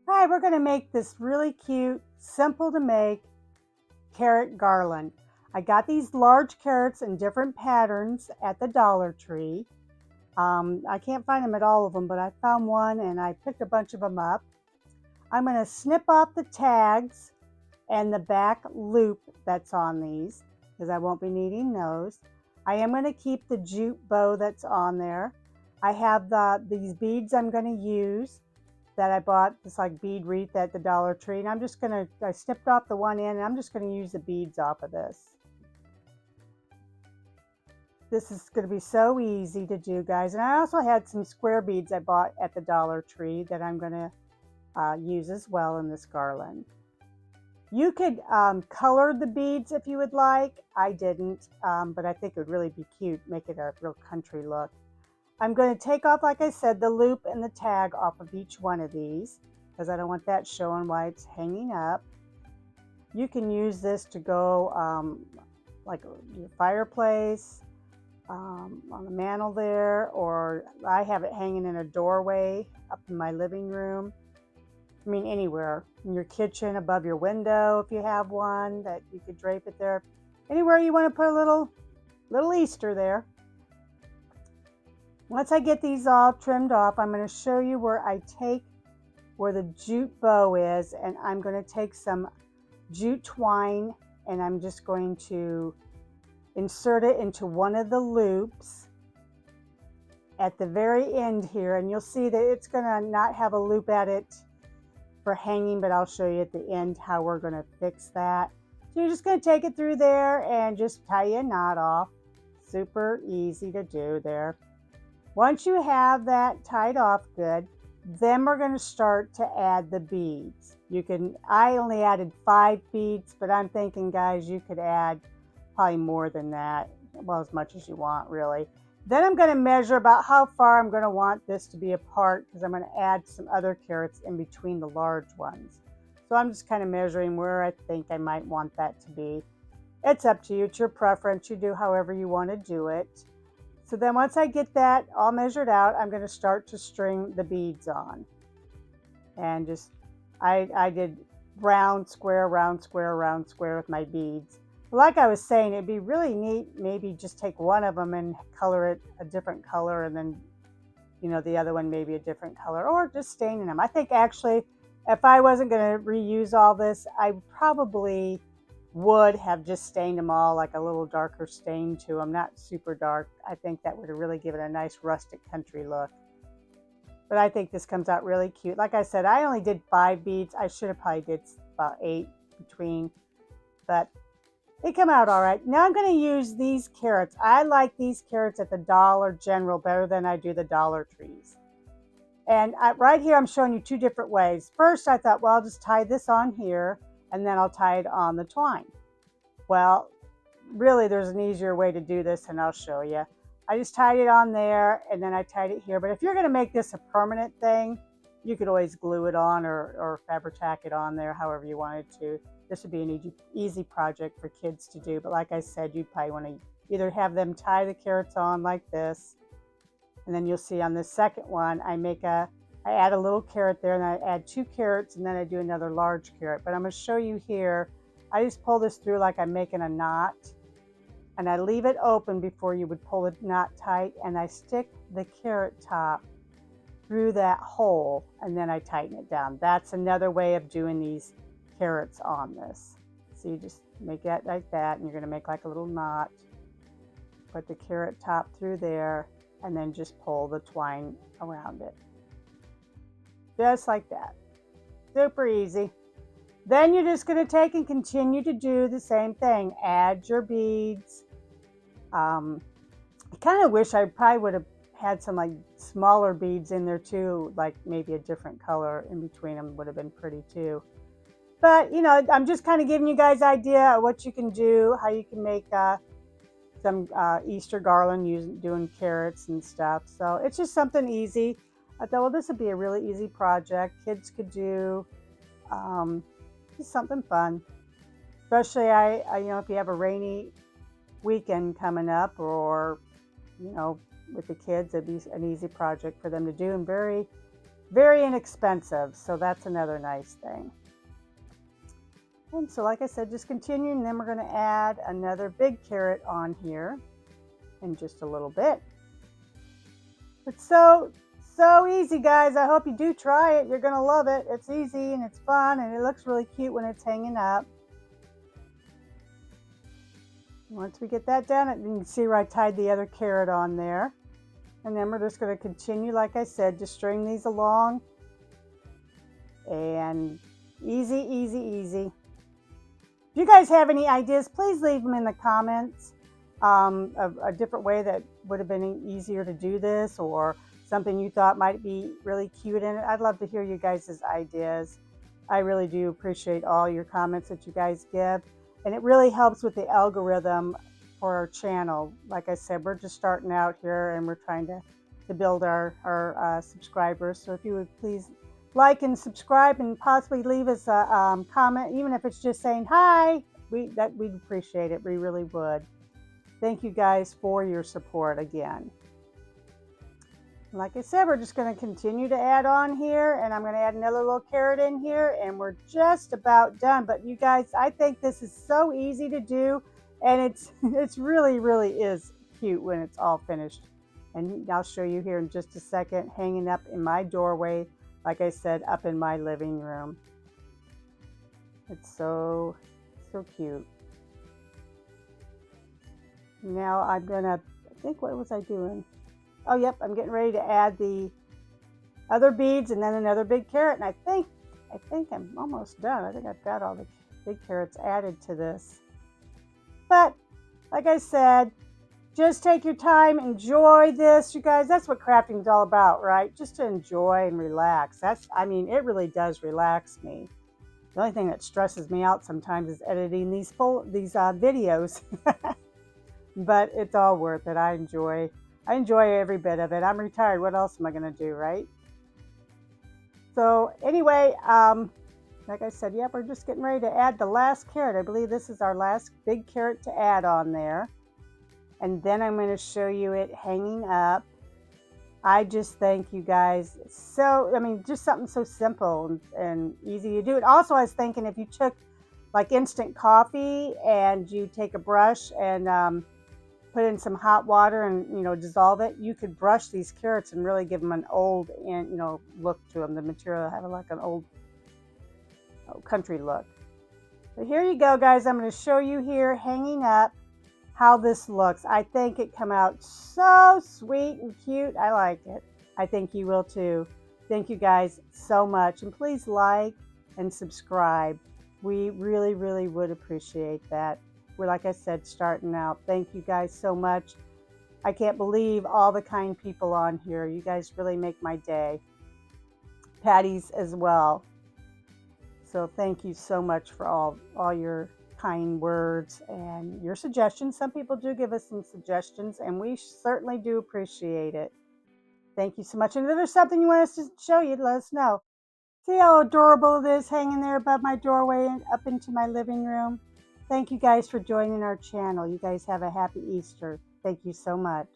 Hi, we're going to make this really cute, simple to make carrot garland. I got these large carrots in different patterns at the Dollar Tree. I can't find them at all of them, but I found one and I picked a bunch of them up. I'm going to snip off the tags and the back loop that's on these because I won't be needing those. I am going to keep the jute bow that's on there. I have these beads I'm going to use that I bought, this like bead wreath at the Dollar Tree, and I snipped off the one end and I'm just gonna use the beads off of this. This is gonna be so easy to do, guys. And I also had some square beads I bought at the Dollar Tree that I'm gonna use as well in this garland. You could color the beads if you would like. I didn't, but I think it would really be cute, make it a real country look. I'm going to take off, like I said, the loop and the tag off of each one of these because I don't want that showing why it's hanging up. You can use this to go like your fireplace, on the mantle there, or I have it hanging in a doorway up in my living room. I mean, anywhere in your kitchen, above your window, if you have one that you could drape it there. Anywhere you want to put a little Easter there. Once I get these all trimmed off, I'm going to show you where the jute bow is, and I'm going to take some jute twine and I'm just going to insert it into one of the loops at the very end here, and you'll see that it's going to not have a loop at it for hanging, but I'll show you at the end how we're going to fix that. So you're just going to take it through there and just tie a knot off. Super easy to do there. Once you have that tied off good, then we're going to start to add the beads. I only added 5 beads, but I'm thinking, guys, you could add probably more than that. Well, as much as you want, really. Then I'm going to measure about how far I'm going to want this to be apart because I'm going to add some other carrots in between the large ones. So I'm just kind of measuring where I think I might want that to be. It's up to you. It's your preference. You do however you want to do it. So then once I get that all measured out, I'm going to start to string the beads on. And I did round, square, round, square, round, square with my beads. But like I was saying, it'd be really neat maybe just take one of them and color it a different color, and then, the other one maybe a different color, or just staining them. I think actually, if I wasn't going to reuse all this, I probably would have just stained them all like a little darker stain to them, not super dark. I think that would have really given a nice rustic country look. But I think this comes out really cute. Like I said, I only did 5 beads. I should have probably did about 8 between, but they come out all right. Now I'm going to use these carrots. I like these carrots at the Dollar General better than I do the Dollar Trees. And right here, I'm showing you 2 different ways. First, I thought, well, I'll just tie this on here and then I'll tie it on the twine. Well, really, there's an easier way to do this, and I'll show you. I just tied it on there and then I tied it here. But if you're going to make this a permanent thing, you could always glue it on or Fabri-Tac it on there however you wanted to. This would be an easy project for kids to do. But like I said, you'd probably want to either have them tie the carrots on like this, and then you'll see on the second one, I add a little carrot there, and I add 2 carrots, and then I do another large carrot. But I'm going to show you here. I just pull this through like I'm making a knot, and I leave it open before you would pull the knot tight, and I stick the carrot top through that hole, and then I tighten it down. That's another way of doing these carrots on this. So you just make it like that, and you're going to make like a little knot. Put the carrot top through there, and then just pull the twine around it. Just like that. Super easy. Then you're just going to take and continue to do the same thing. Add your beads. I kind of wish I probably would have had some like smaller beads in there too, like maybe a different color in between them would have been pretty too. But I'm just kind of giving you guys an idea of what you can do, how you can make some Easter garland doing carrots and stuff. So it's just something easy. I thought, well, this would be a really easy project. Kids could do just something fun. Especially, if you have a rainy weekend coming up, or with the kids, it'd be an easy project for them to do, and very very inexpensive. So that's another nice thing. And so like I said, just continue, and then we're going to add another big carrot on here in just a little bit. It's so easy, guys. I hope you do try it. You're going to love it. It's easy and it's fun, and it looks really cute when it's hanging up. Once we get that done, you can see where I tied the other carrot on there. And then we're just going to continue, like I said, to string these along. And easy, easy, easy. If you guys have any ideas, please leave them in the comments of a different way that would have been easier to do this, or something you thought might be really cute in it. I'd love to hear you guys' ideas. I really do appreciate all your comments that you guys give. And it really helps with the algorithm for our channel. Like I said, we're just starting out here, and we're trying to build our subscribers. So if you would please like and subscribe, and possibly leave us a comment, even if it's just saying hi, we'd appreciate it. We really would. Thank you guys for your support again. Like I said, we're just going to continue to add on here, and I'm going to add another little carrot in here, and we're just about done. But you guys, I think this is so easy to do, and it's really is cute when it's all finished. And I'll show you here in just a second, hanging up in my doorway, like I said, up in my living room. It's so cute. Now I'm gonna, I think, what was I doing? Oh, yep, I'm getting ready to add the other beads and then another big carrot. And I think I'm almost done. I think I've got all the big carrots added to this. But like I said, just take your time, enjoy this, you guys. That's what crafting is all about, right? Just to enjoy and relax. I mean, it really does relax me. The only thing that stresses me out sometimes is editing these videos. But it's all worth it. I enjoy every bit of it. I'm retired. What else am I going to do, right? So anyway, like I said, yep, we're just getting ready to add the last carrot. I believe this is our last big carrot to add on there. And then I'm going to show you it hanging up. I just thank you guys. So, I mean, just something so simple and easy to do. And also, I was thinking, if you took like instant coffee and you take a brush and put in some hot water and, you know, dissolve it, you could brush these carrots and really give them an old, and you know, look to them. The material have like an old country look. But here you go, guys. I'm going to show you here hanging up how this looks. I think it come out so sweet and cute. I like it. I think you will too. Thank you guys so much, and please like and subscribe. We really would appreciate that. We're, like I said, starting out. Thank you guys so much. I can't believe all the kind people on here. You guys really make my day. Patty's as well. So thank you so much for all your kind words and your suggestions. Some people do give us some suggestions, and we certainly do appreciate it. Thank you so much. And if there's something you want us to show you, let us know. See how adorable it is hanging there above my doorway and up into my living room? Thank you guys for joining our channel. You guys have a happy Easter. Thank you so much.